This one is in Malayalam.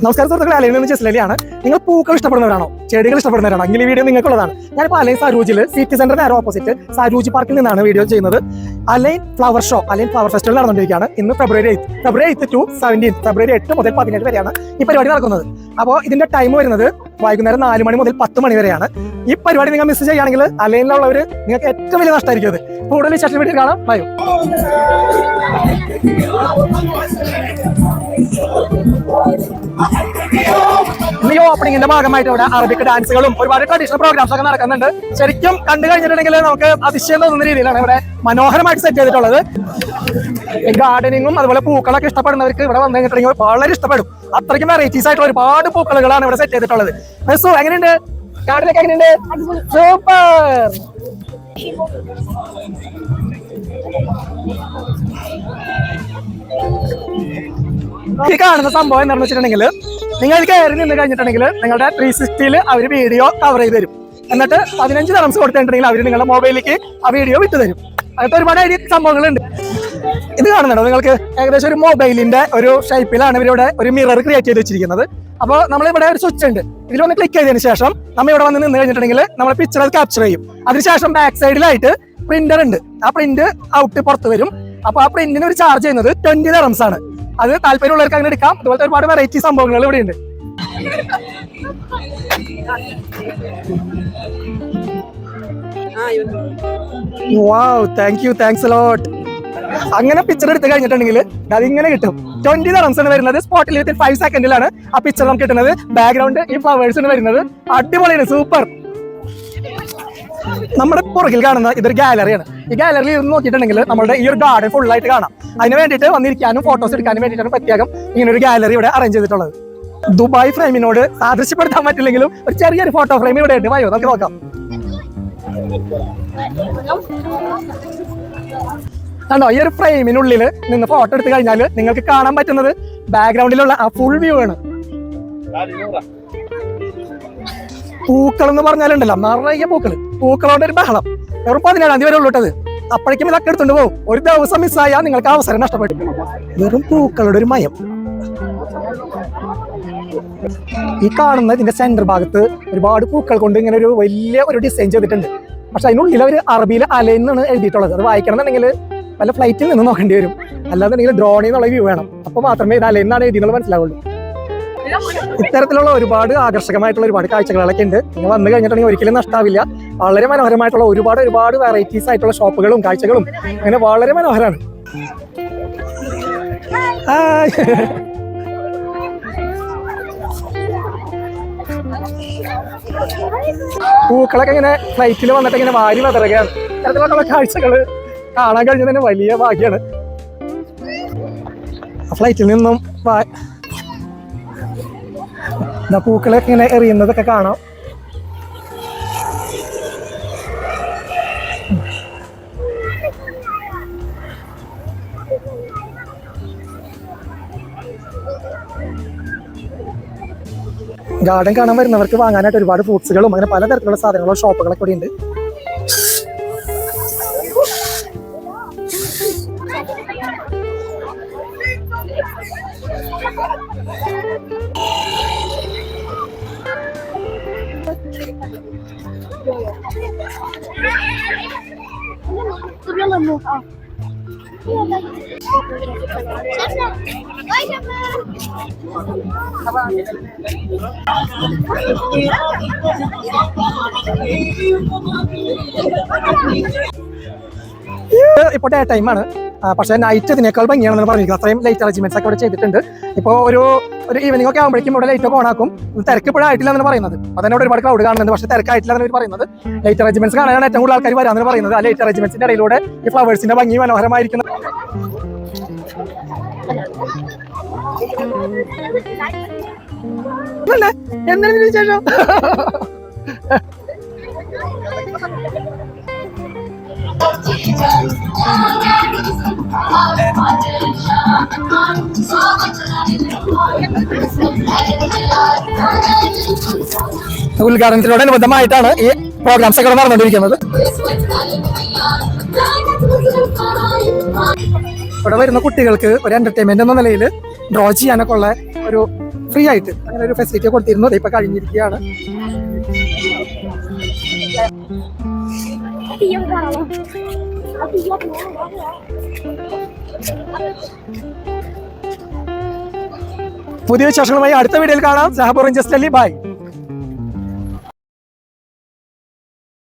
നമസ്കാരം സുഹൃത്തുക്കളെ, അലൈനിൽ നിന്ന് ജസ്ലലിയാണ്. നിങ്ങൾ പൂക്കൾ ഇഷ്ടപ്പെടുന്നവരാണോ, ചെടികൾ ഇഷ്ടപ്പെടുന്നവരാണോ? എങ്കിൽ ഈ വീഡിയോ നിങ്ങൾക്കുള്ളതാണ്. ഞാനിപ്പോൾ അലൈൻ സാരൂജിൽ സിറ്റി സെന്ററിന് നേരെ ഓപ്പോസിറ്റ് സാരൂജി പാർക്കിൽ നിന്നാണ് വീഡിയോ ചെയ്യുന്നത്. Al Ain flower show, Al Ain flower festival നടന്നുകൊണ്ടിരിക്കുകയാണ്. ഇന്ന് ഫെബ്രുവരി 8 to 17, ഫെബ്രുവരി 8 മുതൽ 17 വരെയാണ് ഈ പരിപാടി നടക്കുന്നത്. അപ്പോൾ ഇതിന്റെ ടൈം വരുന്നത് വൈകുന്നേരം 4 മണി മുതൽ 10 മണി വരെയാണ്. ഈ പരിപാടി നിങ്ങൾ മിസ് ചെയ്യുകയാണെങ്കിൽ അലൈനിലുള്ളവർ നിങ്ങൾക്ക് ഏറ്റവും വലിയ നഷ്ടമായിരിക്കും. അത് കൂടുതൽ വിശേഷം വീഡിയോ കാണാം. ബൈ. ഈ ഓപ്പണിംഗിന്റെ ഭാഗമായിട്ട് ഇവിടെ അറബിക് ഡാൻസുകളും ഒരുപാട് ട്രഡീഷണൽ പ്രോഗ്രാംസ് ഒക്കെ നടക്കുന്നുണ്ട്. ശരിക്കും കണ്ടു കഴിഞ്ഞിട്ടുണ്ടെങ്കിൽ നമുക്ക് അതിശയം തോന്നുന്ന രീതിയിലാണ് ഇവിടെ മനോഹരമായിട്ട് സെറ്റ് ചെയ്തിട്ടുള്ളത്. ഗാർഡനിങ്ങും അതുപോലെ പൂക്കളൊക്കെ ഇഷ്ടപ്പെടുന്നവർക്ക് ഇവിടെ വന്നു കഴിഞ്ഞിട്ടുണ്ടെങ്കിൽ വളരെ ഇഷ്ടപ്പെടും. അത്രയ്ക്കും വെറൈറ്റീസ് ആയിട്ടുള്ള ഒരുപാട് പൂക്കളുകളാണ് ഇവിടെ സെറ്റ് ചെയ്തിട്ടുള്ളത്. എങ്ങനെയുണ്ട് ഗാർഡനൊക്കെ? എങ്ങനെയുണ്ട്? സൂപ്പർ. ഈ കാണുന്ന സംഭവം എന്താണെന്ന് വെച്ചിട്ടുണ്ടെങ്കിൽ, നിങ്ങൾ കയറി നിന്ന് കഴിഞ്ഞിട്ടുണ്ടെങ്കിൽ നിങ്ങളുടെ 360 അവർ വീഡിയോ കവർ ചെയ്ത് തരും. എന്നിട്ട് 15 dirhams കൊടുത്തിട്ടുണ്ടെങ്കിൽ അവർ നിങ്ങളുടെ മൊബൈലിലേക്ക് ആ വീഡിയോ വിട്ടു തരും. അങ്ങനത്തെ ഒരുപാട് ഐഡിയ സംഭവങ്ങളുണ്ട്. ഇത് കാണുന്നുണ്ടോ നിങ്ങൾക്ക്? ഏകദേശം ഒരു മൊബൈലിന്റെ ഒരു ഷേപ്പിലാണ് ഇവരിവിടെ ഒരു മിറർ ക്രിയേറ്റ് ചെയ്ത് വെച്ചിരിക്കുന്നത്. അപ്പോൾ നമ്മളിവിടെ ഒരു സ്വിച്ച് ഉണ്ട്. ഇതിലൊന്ന് ക്ലിക്ക് ചെയ്തതിന് ശേഷം നമ്മൾ ഇവിടെ വന്ന് നിന്ന് കഴിഞ്ഞിട്ടുണ്ടെങ്കിൽ നമ്മൾ പിക്ചർ അത് ക്യാപ്ചർ ചെയ്യും. അതിനുശേഷം ബാക്ക് സൈഡിലായിട്ട് പ്രിന്റർ ഉണ്ട്. ആ പ്രിന്റ് ഔട്ട് പുറത്ത് വരും. അപ്പോൾ ആ പ്രിന്റിന് ഒരു ചാർജ് ചെയ്യുന്നത് 20 dirhams ആണ്. അത് താല്പര്യമുള്ളവർക്ക് അങ്ങനെ എടുക്കാം. അതുപോലത്തെ ഒരുപാട് വെറൈറ്റി സംഭവങ്ങൾ ഇവിടെ ഉണ്ട്. വാവ്, താങ്ക്സ് എ ലോട്ട്. അങ്ങനെ പിക്ചർ എടുത്ത് കഴിഞ്ഞിട്ടുണ്ടെങ്കിൽ അതിങ്ങനെ കിട്ടും. 20 dirhams ആണ് വരുന്നത്. സ്പോട്ടിൽ 5 സെക്കൻഡിലാണ് ആ പിക്ചർ നമുക്ക് കിട്ടുന്നത്. ബാക്ക്ഗ്രൗണ്ട് ഈ ഫ്ലവേഴ്സ് വരുന്നത് അടിപൊളിയാണ്, സൂപ്പർ. നമ്മുടെ പുറകിൽ കാണുന്ന ഇതൊരു ഗാലറിയാണ്. ഈ ഗാലറിയിൽ ഇരുന്ന് നോക്കിയിട്ടുണ്ടെങ്കിൽ നമ്മുടെ ഈ ഒരു ഗാർഡൻ ഫുൾ ആയിട്ട് കാണാം. അതിന് വേണ്ടിയിട്ട് വന്നിരിക്കാനും ഫോട്ടോസ് എടുക്കാനും വേണ്ടിയിട്ടാണ് പ്രത്യേകം ഇങ്ങനെ ഒരു ഗാലറി ഇവിടെ അറേഞ്ച് ചെയ്തിട്ടുള്ളത്. ദുബായ് ഫ്രെയിമിനോട് സാദൃശ്യപ്പെടുത്താൻ പറ്റില്ലെങ്കിലും ഒരു ചെറിയൊരു ഫോട്ടോ ഫ്രെയിം ഇവിടെ ഉണ്ട്. വായോ നമുക്ക് നോക്കാം. കണ്ടോ, ഈ ഒരു ഫ്രെയിമിനുള്ളിൽ നിന്ന് ഫോട്ടോ എടുത്തു കഴിഞ്ഞാൽ നിങ്ങൾക്ക് കാണാൻ പറ്റുന്നത് ബാക്ക്ഗ്രൗണ്ടിലുള്ള ആ ഫുൾ വ്യൂ ആണ്. പൂക്കൾ എന്ന് പറഞ്ഞാലുണ്ടല്ലോ, നിറയെ പൂക്കളോടെ ഒരു ബഹളം. വെറും 17 വരെ ഉള്ളൂട്ടത്. അപ്പോഴേക്കും ഇതൊക്കെ എടുത്തുകൊണ്ട് പോകും. ഒരു ദിവസം മിസ്സായാൽ നിങ്ങൾക്ക് അവസരം നഷ്ടപ്പെട്ടു. വെറും പൂക്കളുടെ ഒരു മയം. ഈ കാണുന്ന ഇതിന്റെ സെന്റർ ഭാഗത്ത് ഒരുപാട് പൂക്കൾ കൊണ്ട് ഇങ്ങനെ ഒരു വലിയ ഒരു ഡിസൈൻ ചെയ്തിട്ടുണ്ട്. പക്ഷെ അതിനുള്ളിൽ അവർ അറബിയിൽ അലൈൻ എന്നാണ് എഴുതിയിട്ടുള്ളത്. അത് വായിക്കണം എന്നുണ്ടെങ്കിൽ വല്ല ഫ്ലൈറ്റിൽ നിന്ന് നോക്കേണ്ടി വരും. അല്ലാന്നുണ്ടെങ്കിൽ ഡ്രോണിൽ നിന്നുള്ള വ്യൂ വേണം. അപ്പോൾ മാത്രമേ ഇത് അലൈൻ എന്നാണ് എഴുതിയെന്നുള്ളത് മനസ്സിലാവുള്ളൂ. ഇത്തരത്തിലുള്ള ഒരുപാട് ആകർഷകമായിട്ടുള്ള ഒരുപാട് കാഴ്ചകളൊക്കെ ഉണ്ട്. നിങ്ങൾ വന്നു കഴിഞ്ഞിട്ടുണ്ടെങ്കിൽ ഒരിക്കലും നഷ്ടാവില്ല. വളരെ മനോഹരമായിട്ടുള്ള ഒരുപാട് വെറൈറ്റീസ് ആയിട്ടുള്ള ഷോപ്പുകളും കാഴ്ചകളും അങ്ങനെ വളരെ മനോഹരമാണ്. പൂക്കളൊക്കെ ഇങ്ങനെ ഫ്ലൈറ്റിൽ വന്നിട്ട് ഇങ്ങനെ വാരി വതറുകയാണ്. ഇത്തരത്തിലുള്ള കാഴ്ചകൾ കാണാൻ കഴിഞ്ഞത് തന്നെ വലിയ ഭാഗ്യമാണ്. ഫ്ലൈറ്റിൽ നിന്നും പൂക്കളൊക്കെ ഇങ്ങനെ എറിയുന്നതൊക്കെ കാണാം. ഗാർഡൻ കാണാൻ വരുന്നവർക്ക് വാങ്ങാനായിട്ട് ഒരുപാട് ഫ്രൂട്ട്സുകളും അങ്ങനെ പലതരത്തിലുള്ള സാധനങ്ങളും ഷോപ്പുകളൊക്കെ ഇവിടെ ഉണ്ട്. ഇപ്പോൾ ഡേ ടൈമാണ്. പക്ഷേ നൈറ്റ് ഇതിനേക്കാൾ ഭംഗിയാണെന്ന് പറഞ്ഞിരിക്കുന്നത്. അത്രയും ലൈറ്റ് അറേഞ്ച്മെന്റ്സ് ഒക്കെ ഇവിടെ ചെയ്തിട്ടുണ്ട്. ഇപ്പോൾ ഒരു ഈവനിംഗ് ഒക്കെ ആകുമ്പോഴേക്കും ഇവിടെ ലൈറ്റ് ഒക്കെ ഓണാക്കും. തിരക്ക് ഇപ്പോഴായിട്ടില്ല എന്നാണ് പറയുന്നത്. അതിനോട് ഒരുപാട് ക്രൗഡ് കാണുന്നുണ്ട്. പക്ഷേ തിരക്കായിട്ടില്ല എന്നാണ് പറയുന്നത്. ലൈറ്റ് അറേഞ്ച്മെന്റ്സ് കാണാനാണ് ഏറ്റവും കൂടുതൽ ആൾക്കാർ വരാമെന്ന് പറയുന്നത്. ആ ലൈറ്റ് അറേഞ്ച്മെന്റ്സിന്റെ ഇടയിലൂടെ ഈ ഫ്ലവേഴ്സിന്റെ ഭംഗി മനോഹരമായിരിക്കുന്നു. എന്താണ് വിശേഷം? ഉദ്ഘാടനത്തിനോടനുബന്ധമായിട്ടാണ് ഈ പ്രോഗ്രാംസ് ഒക്കെ നടന്നുകൊണ്ടിരിക്കുന്നത്. ഇവിടെ വരുന്ന കുട്ടികൾക്ക് ഒരു എന്റർടൈൻമെന്റ് എന്ന നിലയിൽ ഡ്രോ ചെയ്യാനൊക്കെ ഉള്ള ഒരു ഫ്രീ ആയിട്ട് അങ്ങനെ ഒരു ഫെസിലിറ്റി കൊടുത്തിരുന്നു. ഇപ്പൊ കഴിഞ്ഞിരിക്കുകയാണ്. പുതിയ വിശേഷങ്ങളുമായി അടുത്ത വീഡിയോയിൽ കാണാം. Sahab oranges by.